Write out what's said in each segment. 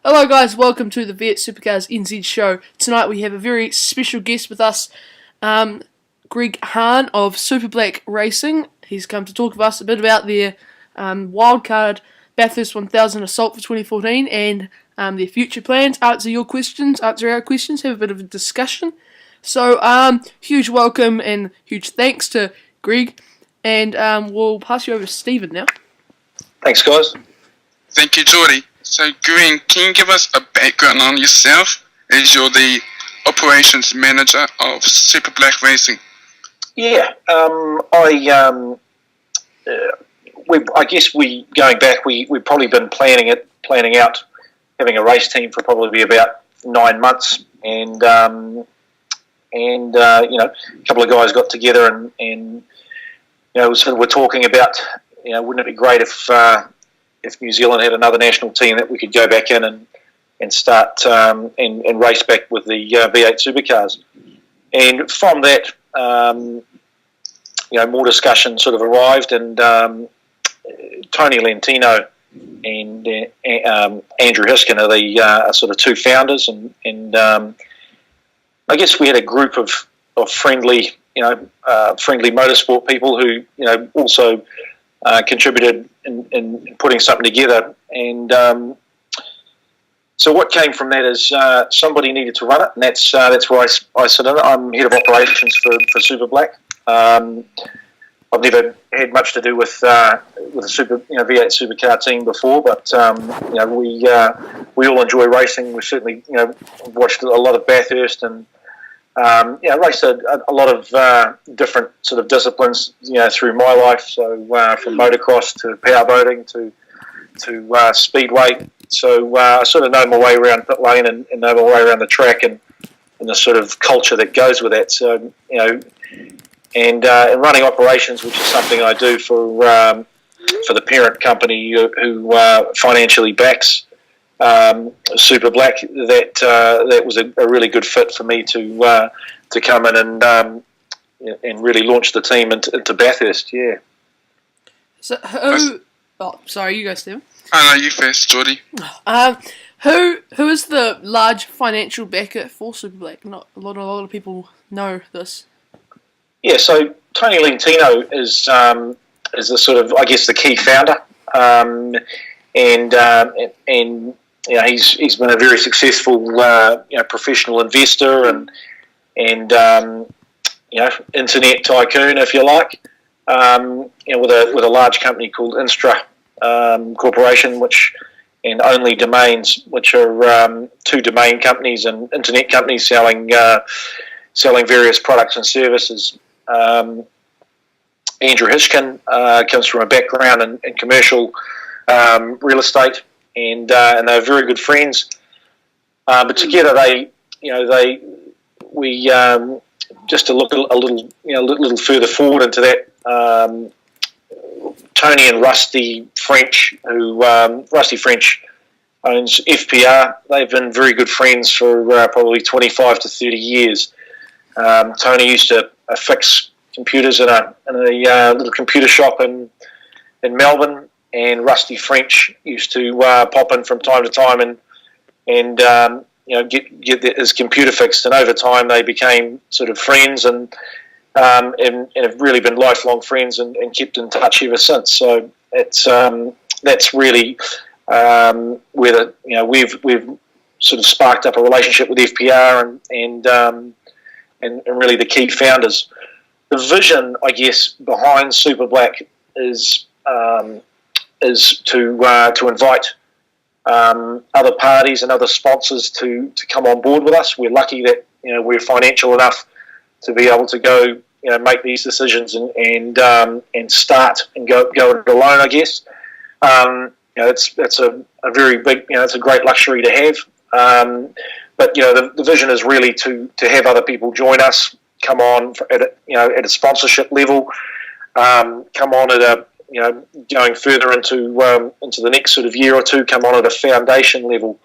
Hello guys, welcome to the Viet Supercars NZ show. Tonight we have a very special guest with us, Greg Hahn of Super Black Racing. He's come to talk to us a bit about their wildcard Bathurst 1000 Assault for 2014 and their future plans, answer our questions, have a bit of a discussion. So huge welcome and huge thanks to Greg, and we'll pass you over to Stephen now. Thanks guys. Thank you, Geordie. So, Green, can you give us a background on yourself as you're the operations manager of Super Black Racing? Yeah, I guess we've probably been planning out having a race team for probably about 9 months, and a couple of guys got together and we're talking about, wouldn't it be great if New Zealand had another national team that we could go back in and start and race back with the V8 supercars. And from that, more discussion sort of arrived, and Tony Lentino and Andrew Hiskin are the sort of two founders, and I guess we had a group of friendly motorsport people who also contributed in putting something together, and so what came from that is somebody needed to run it, and that's where I sit in. I'm head of operations for Super Black. I've never had much to do with a super V8 supercar team before, but we all enjoy racing. We certainly watched a lot of Bathurst and raced a lot of different sort of disciplines, through my life. So from motocross to powerboating to speedway. So I sort of know my way around pit lane and know my way around the track and the sort of culture that goes with that. So and running operations, which is something I do for the parent company who financially backs Super Black, that was a really good fit for me to come in and really launch the team into Bathurst. Yeah. So sorry, you go, Stephen. Oh no, you first, Geordie. Who is the large financial backer for Super Black? Not a lot of people know this. Yeah, so Tony Lentino is the sort of, I guess, the key founder, and he's been a very successful professional investor and internet tycoon, if you like, with a large company called Instra Corporation, and Only Domains, which are two domain companies and internet companies selling various products and services. Andrew Hiskin comes from a background in commercial real estate, and they're very good friends. But together we just to look a little further forward into that. Tony and Rusty French, Rusty French owns FPR. They've been very good friends for probably 25 to 30 years. Tony used to fix computers in a little computer shop in Melbourne, and Rusty French used to pop in from time to time and get his computer fixed. And over time, they became sort of friends and have really been lifelong friends and kept in touch ever since. So that's really where we've sort of sparked up a relationship with FPR and really the key founders. The vision, I guess, behind Super Black is to invite other parties and other sponsors to come on board with us. We're lucky that we're financial enough to be able to go make these decisions and start and go it alone, I guess. That's a very big, it's a great luxury to have. But the vision is really to have other people join us, come on at a sponsorship level, come on at a going further into the next sort of year or two, come on at a foundation level.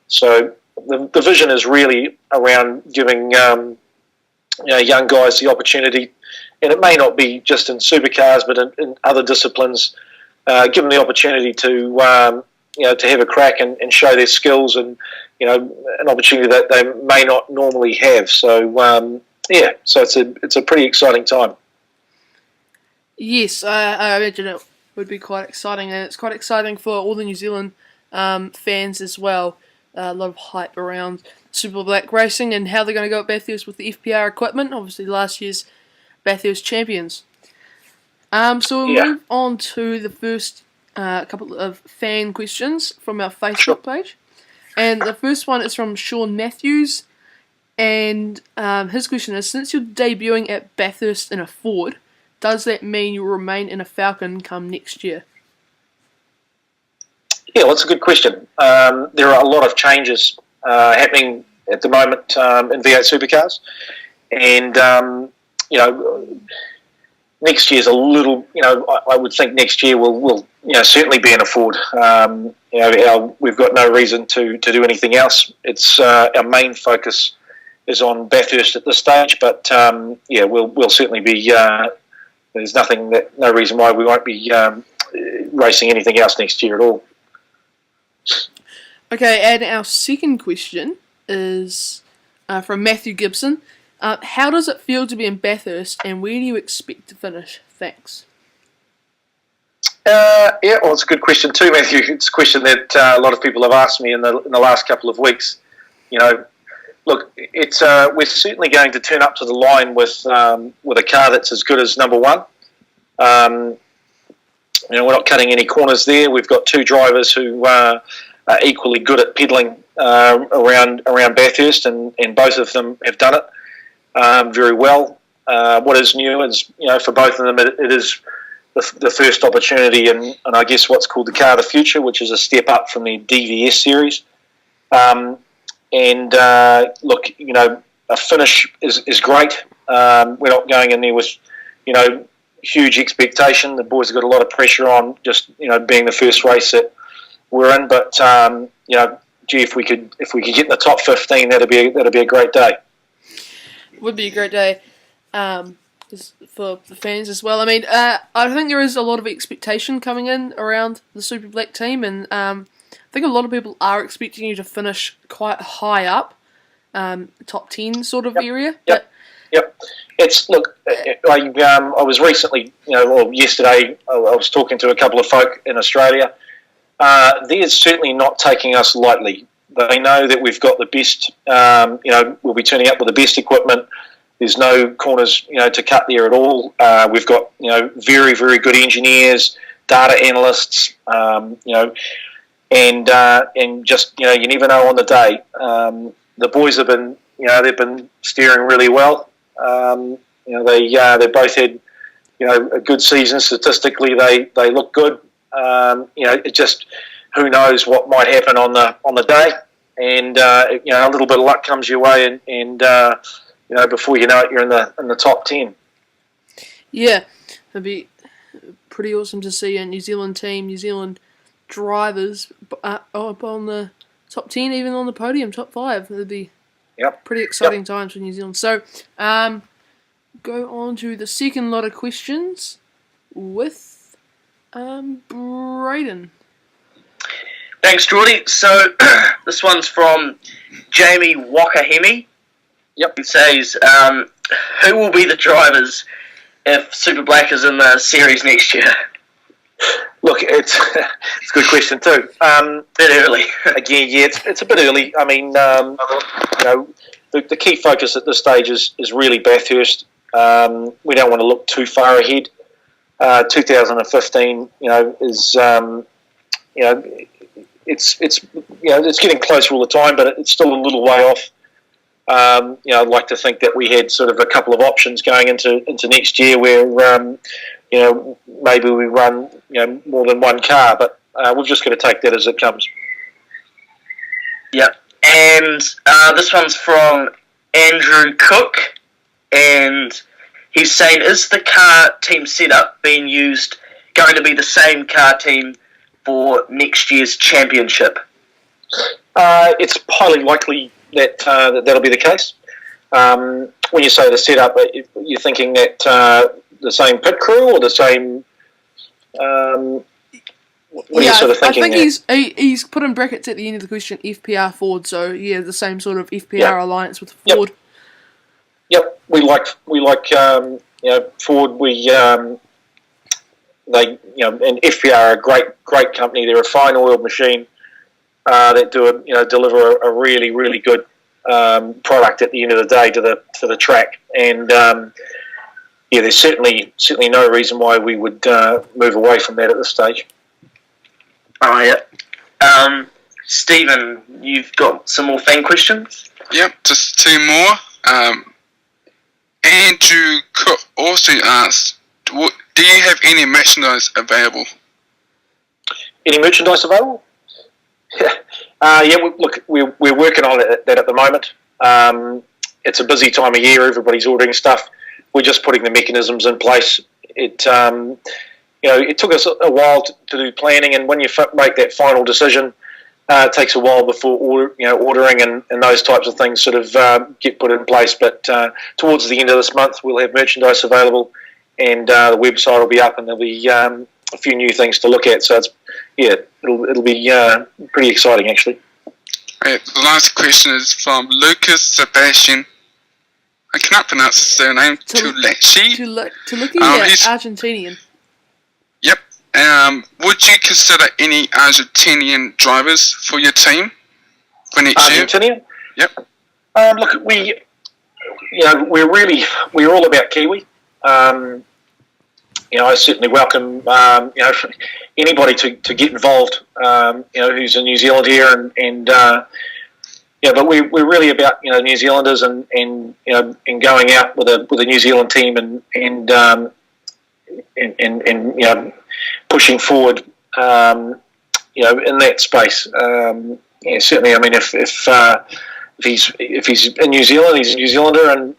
So the vision is really around giving young guys the opportunity, and it may not be just in supercars, but in other disciplines, give them the opportunity to to have a crack and show their skills, and an opportunity that they may not normally have. So so it's a pretty exciting time. Yes, I imagine it would be quite exciting, and it's quite exciting for all the New Zealand fans as well. A lot of hype around Super Black Racing and how they're going to go at Bathurst with the FPR equipment. Obviously, last year's Bathurst champions. So we'll move on to the first couple of fan questions from our Facebook page. And the first one is from Sean Matthews. And his question is, since you're debuting at Bathurst in a Ford, does that mean you'll remain in a Falcon come next year? Yeah, well, that's a good question. There are a lot of changes happening at the moment in V8 supercars. And, next year's a little, I would think next year we'll certainly be in a Ford. We've got no reason to do anything else. It's our main focus is on Bathurst at this stage, but we'll certainly be. There's no reason why we won't be racing anything else next year at all. Okay, and our second question is from Matthew Gibson. How does it feel to be in Bathurst, and where do you expect to finish? Thanks. Well, it's a good question too, Matthew. It's a question that a lot of people have asked me in the last couple of weeks. Look, it's we're certainly going to turn up to the line with a car that's as good as number one. We're not cutting any corners there. We've got two drivers who are equally good at pedalling around Bathurst, and both of them have done it very well. What is new is, for both of them, it is the first opportunity, and I guess what's called the car of the future, which is a step up from the DVS series. Look, a finish is great. We're not going in there with, huge expectation. The boys have got a lot of pressure on just, being the first race that we're in. But, if we could get in the top 15, that'd be a great day. Would be a great day for the fans as well. I mean, I think there is a lot of expectation coming in around the Super Black team, and I think a lot of people are expecting you to finish quite high up, top 10 sort of area. Yep. I was recently, yesterday, I was talking to a couple of folk in Australia. They're certainly not taking us lightly. They know that we've got the best, we'll be turning up with the best equipment. There's no corners, to cut there at all. We've got, very, very good engineers, data analysts, and just, you never know on the day. The boys have been, they've been steering really well. They both had, a good season statistically. They look good. It just, who knows what might happen on the day, and a little bit of luck comes your way, and before you know it, you're in the top 10. Yeah, it'd be pretty awesome to see a New Zealand team, New Zealand drivers up on the top 10, even on the podium, top 5. It'd be pretty exciting times for New Zealand. So, go on to the second lot of questions with Braden. Thanks, Geordie. So, this one's from Jamie Wakahemi. He says, who will be the drivers if Super Black is in the series next year? Look, it's a good question too. Bit early. Again, it's a bit early. I mean, the key focus at this stage is really Bathurst. We don't want to look too far ahead. 2015, is it's getting closer all the time, but it's still a little way off. I'd like to think that we had sort of a couple of options going into next year where, maybe we run, more than one car, but we've just got to take that as it comes. Yep. And this one's from Andrew Cook, and he's saying, is the car team setup going to be the same car team for next year's championship? It's highly likely that that'll be the case. When you say the setup, you're thinking that the same pit crew or the same What are you sort of thinking I think there? he's put in brackets at the end of the question FPR Ford. So yeah, the same sort of FPR Yeah. alliance with Ford. Yep, we like Ford. And FPR are a great company. They're a fine oiled machine that deliver a really really good product at the end of the day to the track. And there's certainly no reason why we would move away from that at this stage. Oh yeah. Stephen, you've got some more fan questions? Yep, just 2 more. Andrew Cook also asked, do you have any merchandise available? Any merchandise available? We're working on that at the moment. It's a busy time of year. Everybody's ordering stuff. We're just putting the mechanisms in place. It took us a while to do planning, and when you make that final decision, it takes a while before ordering and those types of things sort of get put in place. But towards the end of this month, we'll have merchandise available, and the website will be up, and there'll be a few new things to look at. So it'll be pretty exciting actually. Right, the last question is from Lucas Sebastian. I cannot pronounce his surname. Tulechi. He's Argentinian. Yep. Would you consider any Argentinian drivers for your team for next year? Argentinian? Yep. Look, we're all about Kiwi. I certainly welcome anybody to get involved. Who's in New Zealand here, but we're really about New Zealanders and going out with a New Zealand team and pushing forward in that space. Certainly. I mean, if he's in New Zealand, he's a New Zealander,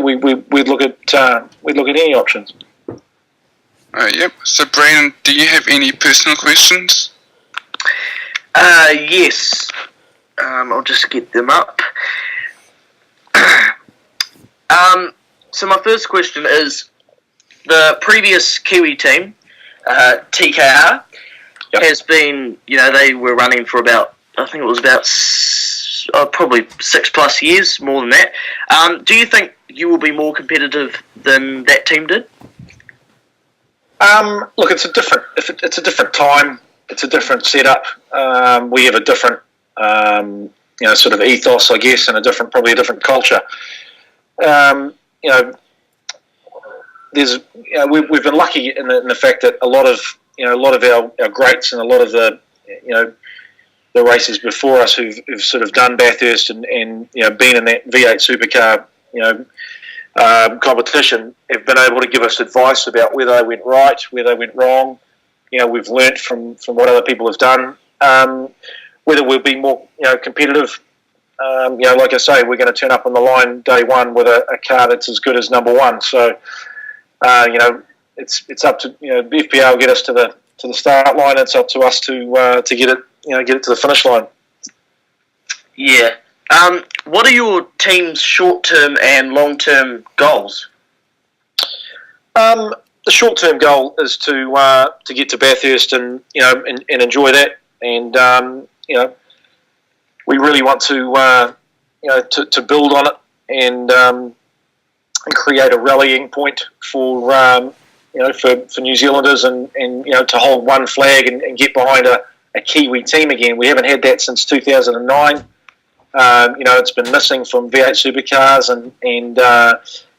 we'd look at any options. Yep. So, Brandon, do you have any personal questions? Yes. I'll just get them up. So my first question is, the previous Kiwi team, TKR, has been, they were running for about, I think it was about probably 6+ years, more than that. Do you think you will be more competitive than that team did? Look, it's a different time. It's a different setup. We have a different, sort of ethos, I guess, and probably a different culture. We've been lucky in the fact that a lot of our greats and a lot of the racers before us who've sort of done Bathurst and been in that V8 supercar competition have been able to give us advice about where they went right, where they went wrong. We've learnt from what other people have done. Whether we'll be more competitive, like I say, we're going to turn up on the line day one with a car that's as good as number one. So it's up to FPR will get us to the start line. It's up to us to get it to the finish line. Yeah. What are your team's short-term and long-term goals? The short-term goal is to get to Bathurst and enjoy that, and we really want to build on it and create a rallying point for New Zealanders and to hold one flag and get behind a Kiwi team again. We haven't had that since 2009. It's been missing from V8 supercars, and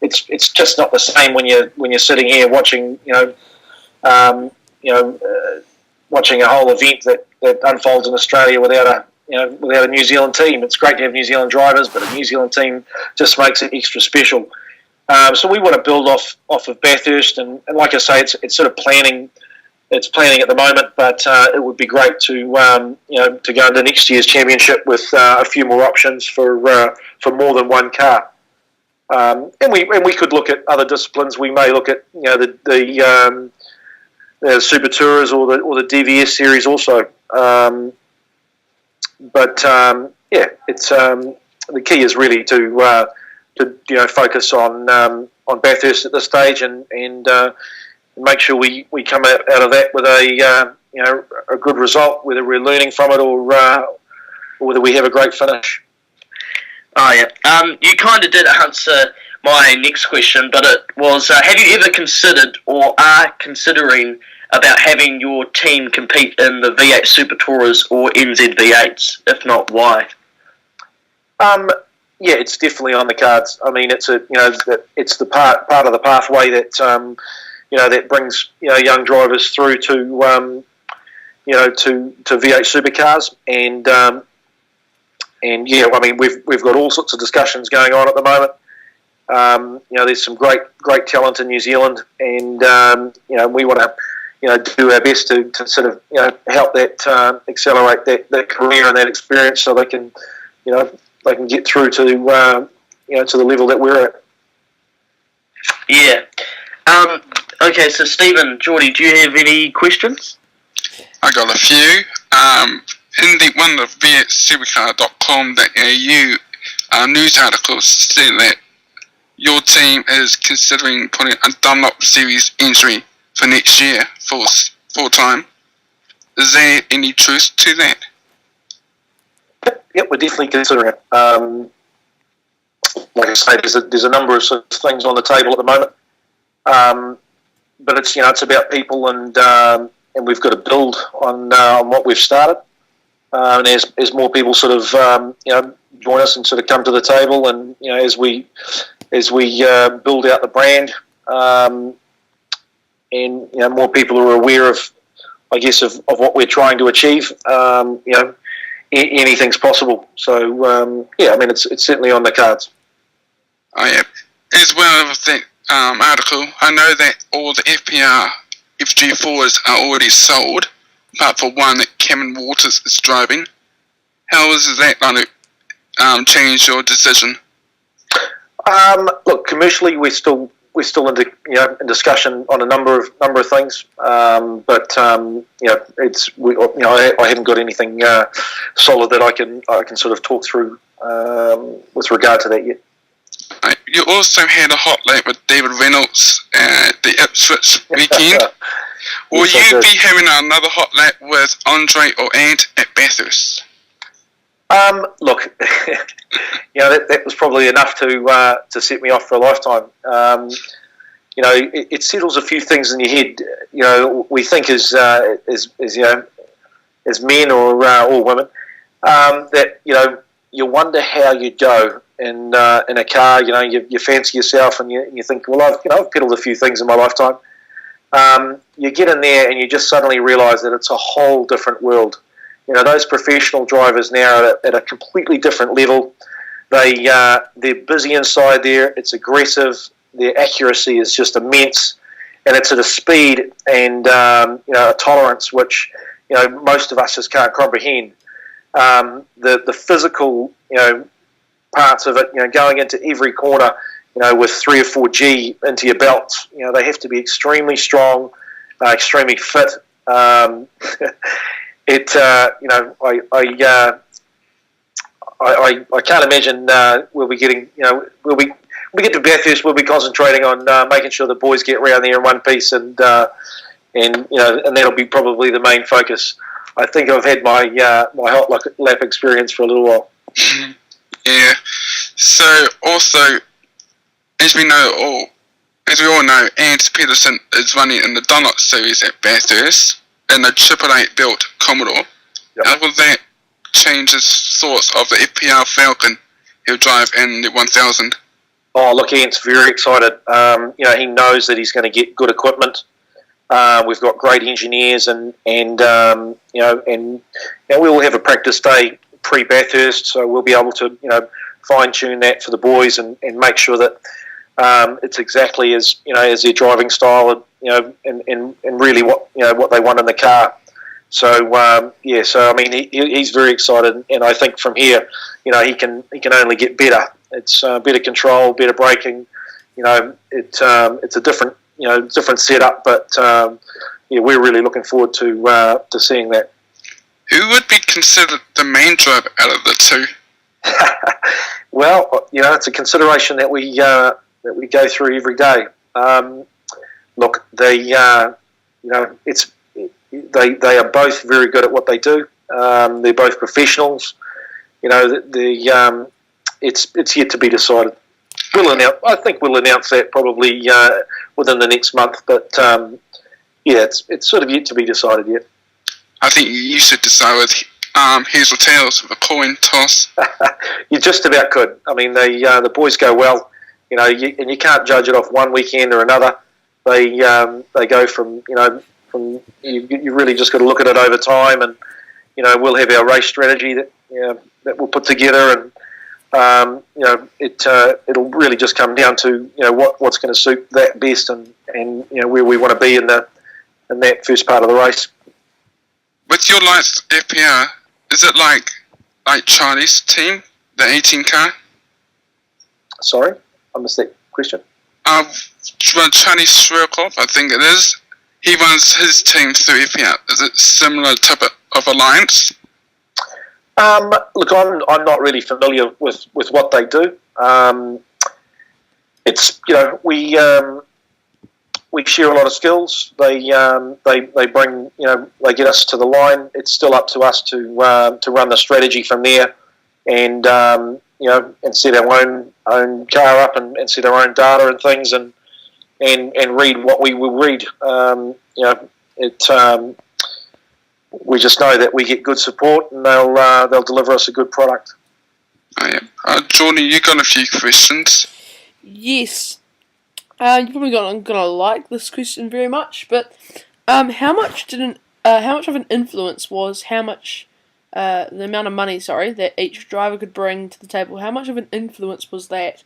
it's just not the same when you're sitting here watching watching a whole event that unfolds in Australia without a New Zealand team. It's great to have New Zealand drivers, but a New Zealand team just makes it extra special. So we want to build off of Bathurst, and like I say, it's sort of planning. It's planning at the moment, but it would be great to go into next year's championship with a few more options for more than one car. And we could look at other disciplines. We may look at the Super Tourers or the DVS series also. It's the key is really to focus on Bathurst at this stage and make sure we come out of that with a good result, whether we're learning from it or whether we have a great finish. Oh yeah. You kind of did answer my next question, but it was: have you ever considered or are considering about having your team compete in the V8 Super Tourers or NZ V8s? If not, why? Yeah, it's definitely on the cards. I mean, it's the part of the pathway that that brings young drivers through to to V8 supercars, and yeah, I mean we've got all sorts of discussions going on at the moment. There's some great talent in New Zealand, and we want to do our best to sort of help that accelerate that career and that experience, so they can they can get through to to the level that we're at. Yeah. Okay, so Stephen, Geordie, do you have any questions? I got a few. In the one of v8supercar.com.au news article said that your team is considering putting a Dunlop Series entry for next year full time. Is there any truth to that? Yep, we're definitely considering it. Like I say, there's a number of sort of things on the table at the moment, but it's about people, and we've got to build on what we've started. And as more people sort of join us and sort of come to the table, and as we build out the brand, and more people are aware of, I guess, of what we're trying to achieve. Anything's possible. So yeah, I mean it's certainly on the cards. Oh yeah. As well as that article, I know that all the FPR FG4s are already sold, apart from one that Cameron Waters is driving. How is that going to change your decision? Look, commercially, we're still in discussion on a number of things, but I haven't got anything solid that I can sort of talk through with regard to that yet. You also had a hot lap with David Reynolds at the Ipswich weekend. Will Yes, you be having another hot lap with Andre or Ant at Bathurst? Look, that was probably enough to set me off for a lifetime. It settles a few things in your head. We think as men or women, that you wonder how you go in a car. You fancy yourself, and you think, well, I've pedalled a few things in my lifetime. You get in there, and you just suddenly realise that it's a whole different world. Those professional drivers now are at a completely different level. They're busy inside there. It's aggressive. Their accuracy is just immense, and it's at a speed and a tolerance which most of us just can't comprehend. The physical parts of it, going into every corner, with 3 or 4G into your belts, they have to be extremely strong, extremely fit. I can't imagine we'll be getting, when we get to Bathurst, we'll be concentrating on making sure the boys get around there in one piece, and that'll be probably the main focus. I think I've had my hot lap experience for a little while. Yeah. So also, as we all know, Ant Peterson is running in the Dunlop Series at Bathurst in the 888 built Commodore. Yep. How will that change his thoughts of the FPR Falcon he'll drive in the 1000? Oh, look, Ant's very excited. He knows that he's going to get good equipment. We've got great engineers, and we will have a practice day pre-Bathurst, so we'll be able to fine tune that for the boys and make sure that it's exactly as as their driving style, and really what they want in the car. So so I mean he's very excited, and I think from here he can only get better. It's better control, better braking. It's a different different setup, but we're really looking forward to seeing that. Who would be considered the main driver out of the two? Well, it's a consideration that we go through every day. look, they they are both very good at what they do. They're both professionals. It's yet to be decided. I think we'll announce that probably within the next month. But it's sort of yet to be decided yet. I think you should decide with heads or tails with a coin toss. You just about could. I mean, the boys go well, and you can't judge it off one weekend or another. They go from you really just got to look at it over time, and we'll have our race strategy that we'll put together, and it'll really just come down to what's going to suit that best, and where we want to be in that first part of the race. With your lights FPR, is it like Chinese team, the 18 car? Sorry, I missed that question. Chinese Schwerkopf, I think it is. He runs his team through FPR. Is it similar type of alliance? Look, I'm not really familiar with what they do. It's we share a lot of skills. They bring they get us to the line. It's still up to us to run the strategy from there, and and set our own car up and set our own data and things, and read what we will read. We just know that we get good support, and they'll deliver us a good product. Oh, yeah. Jordan, you got a few questions. Yes. You're probably not gonna like this question very much, but how much of an influence was the amount of money, that each driver could bring to the table? How much of an influence was that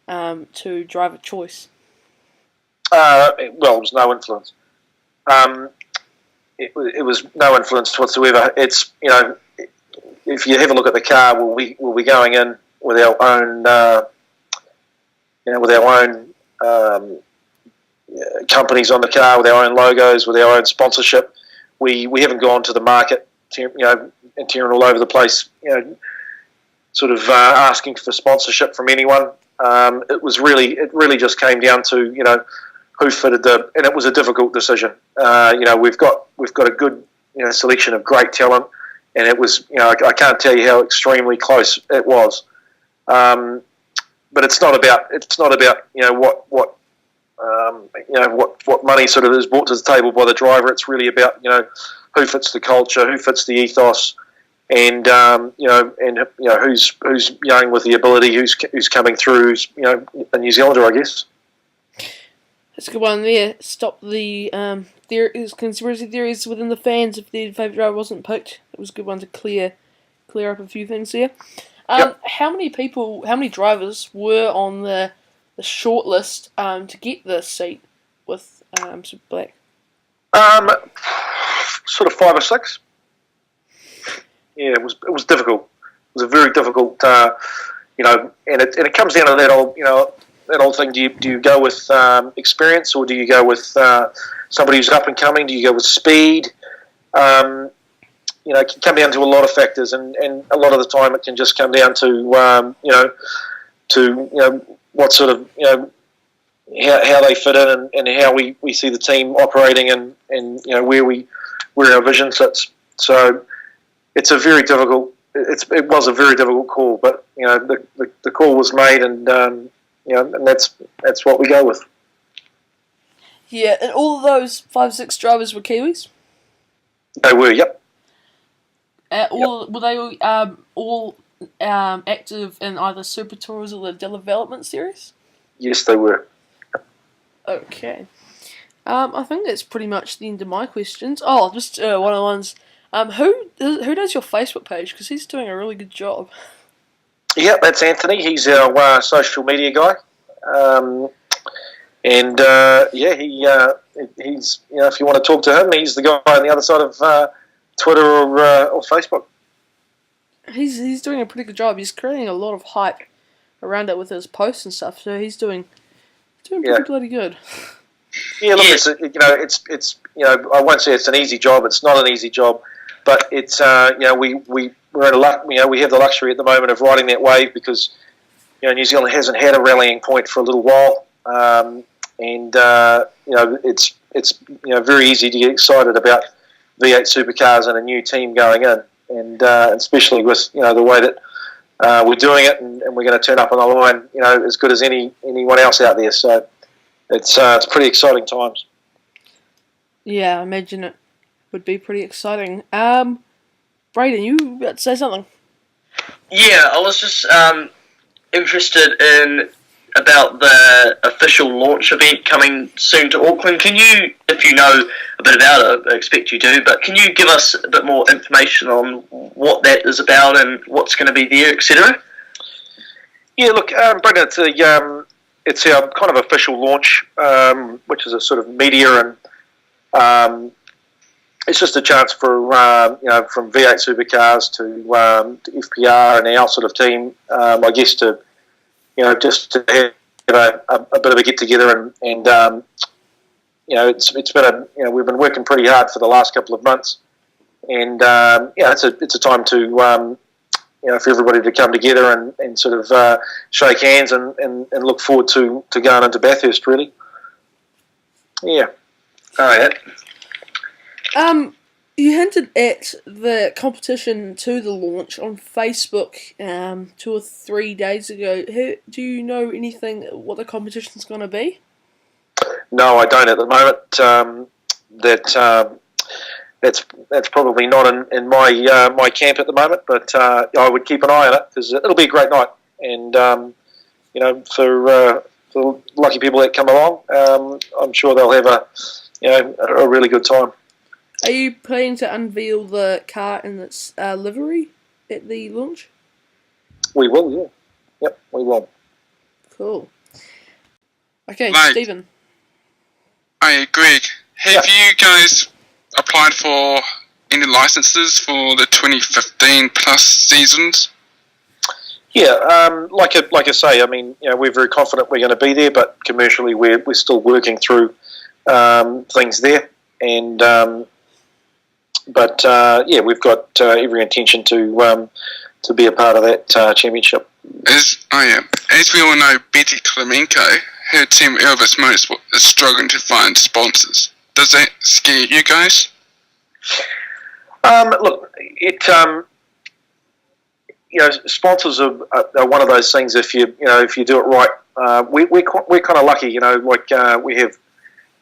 to driver choice? It was no influence. It was no influence whatsoever. It's if you have a look at the car, we'll be going in with our own companies on the car, with our own logos, with our own sponsorship. We haven't gone to the market, and tearing all over the place, sort of asking for sponsorship from anyone. It really just came down to who fitted and it was a difficult decision. We've got a good selection of great talent, and it was I can't tell you how extremely close it was. But it's not about what money sort of is brought to the table by the driver. It's really about who fits the culture, who fits the ethos, and who's young with the ability, who's coming through, who's a New Zealander, I guess. That's a good one there. Stop the conspiracy theories within the fans if their favourite driver wasn't picked. It was a good one to clear up a few things there. Yep. How many drivers were on the short list to get the seat with Super Black? Sort of 5 or 6. Yeah, it was difficult. It was a very difficult, and it comes down to that old thing. Do you go with experience, or do you go with somebody who's up and coming? Do you go with speed? It can come down to a lot of factors, and a lot of the time it can just come down to what sort of how they fit in, and how we see the team operating, and where our vision sits. So it's a very difficult. It was a very difficult call, but the call was made, and and that's what we go with. Yeah, and all of those 5-6 drivers were Kiwis? They were, yep. Were they all active in either Super Tours or the Development Series? Yes, they were. Okay. I think that's pretty much the end of my questions. Oh, just one of the ones. Who does your Facebook page? Because he's doing a really good job. Yeah, that's Anthony. He's our social media guy. He's if you want to talk to him, he's the guy on the other side of Twitter or Facebook. He's doing a pretty good job. He's creating a lot of hype around it with his posts and stuff. So he's doing pretty bloody good. Yeah, look, it's I won't say it's an easy job. It's not an easy job, but it's we're in a luck. We have the luxury at the moment of riding that wave because New Zealand hasn't had a rallying point for a little while. and it's very easy to get excited about V8 supercars and a new team going in, and especially with the way that we're doing it, and we're going to turn up on the line, as good as anyone else out there. So it's pretty exciting times. Yeah, I imagine it would be pretty exciting. Brayden, you were about to say something? Yeah, I was just interested in about the official launch event coming soon to Auckland. Can you, if you know a bit about it, I expect you do, but can you give us a bit more information on what that is about and what's going to be there, etc.? Yeah, look, Brendan, it's our kind of official launch, which is a sort of media, and it's just a chance for from V8 supercars to FPR and our sort of team, I guess, to just to have a bit of a get together, and it's been we've been working pretty hard for the last couple of months, and it's a time to for everybody to come together and sort of shake hands and look forward to going into Bathurst, really. Yeah. All right. You hinted at the competition to the launch on Facebook 2 or 3 days ago. Do you know anything what the competition's going to be? No, I don't at the moment. That's probably not in my camp at the moment, but I would keep an eye on it because it'll be a great night, and for the lucky people that come along, I'm sure they'll have a really good time. Are you planning to unveil the car in its livery at the launch? We will, yeah. Yep, we will. Cool. Okay, Mate, Stephen. Hey, Greg, have you guys applied for any licenses for the 2015 plus seasons? Yeah, like I say, I mean, we're very confident we're going to be there, but commercially we're still working through things there, and we've got every intention to be a part of that championship. As we all know, Betty Klemenko, her team Elvis Motorsport, is struggling to find sponsors. Does that scare you guys? Look, sponsors are one of those things. If you do it right, we're kind of lucky. We have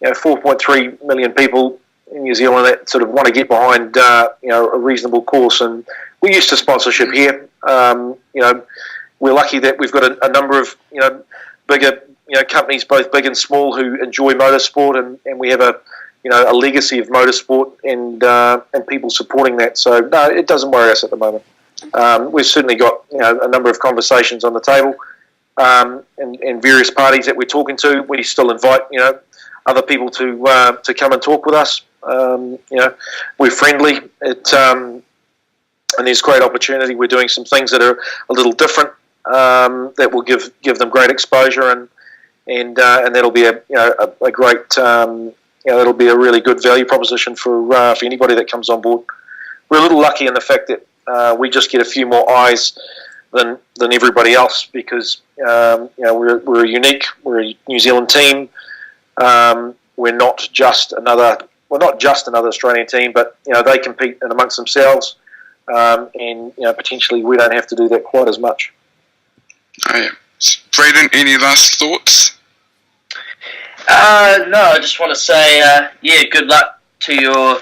4.3 million people in New Zealand that sort of want to get behind a reasonable course, and we're used to sponsorship here. We're lucky that we've got a number of bigger companies, both big and small, who enjoy motorsport, and we have a legacy of motorsport and people supporting that. So no, it doesn't worry us at the moment. We've certainly got a number of conversations on the table, and various parties that we're talking to. We still invite other people to come and talk with us. We're friendly. And there's great opportunity. We're doing some things that are a little different that will give them great exposure, and that'll be a great that'll be a really good value proposition for anybody that comes on board. We're a little lucky in the fact that we just get a few more eyes than everybody else because we're unique. We're a New Zealand team. We're not just another Australian team, but they compete in amongst themselves, and potentially we don't have to do that quite as much. Brayden, any last thoughts? No, I just want to say, good luck to your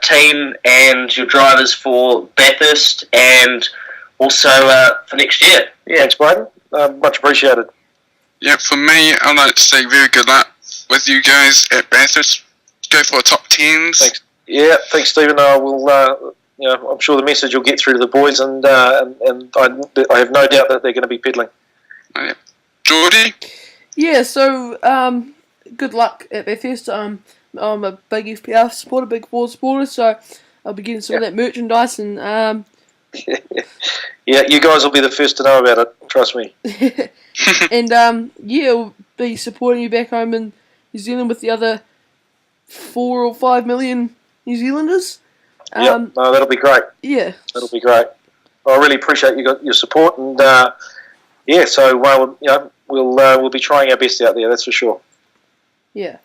team and your drivers for Bathurst and also for next year. Yeah, thanks, Brayden. Much appreciated. Yeah, for me, I'd like to say very good luck with you guys at Bathurst. Go for a top 10s. Thanks. Yeah, thanks, Stephen. I will. I'm sure the message will get through to the boys, and I have no doubt that they're going to be peddling. Geordie? Yeah, so good luck at Bathurst. I'm a big FPR supporter, big Ford supporter, so I'll be getting some of that merchandise, and yeah, you guys will be the first to know about it. Trust me. and we'll be supporting you back home in New Zealand with the other 4 or 5 million New Zealanders. No, that'll be great. Yeah, that'll be great. I really appreciate your support, and so we'll be trying our best out there. That's for sure. Yeah.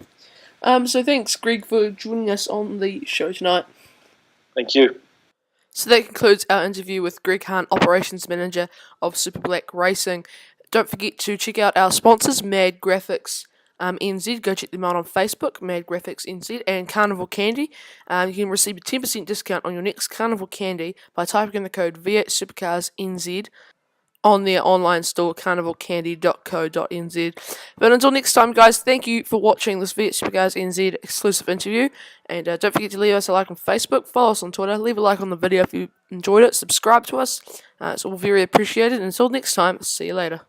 So thanks, Greg, for joining us on the show tonight. Thank you. So that concludes our interview with Greg Hahn, Operations Manager of Super Black Racing. Don't forget to check out our sponsors, Mad Graphics NZ. Go check them out on Facebook, Mad Graphics NZ, and Carnival Candy. You can receive a 10% discount on your next Carnival Candy by typing in the code V8 Supercars NZ on their online store, carnivalcandy.co.nz. But until next time, guys, thank you for watching this V8 Supercars NZ exclusive interview. And don't forget to leave us a like on Facebook, follow us on Twitter, leave a like on the video if you enjoyed it, subscribe to us. It's all very appreciated. And until next time, see you later.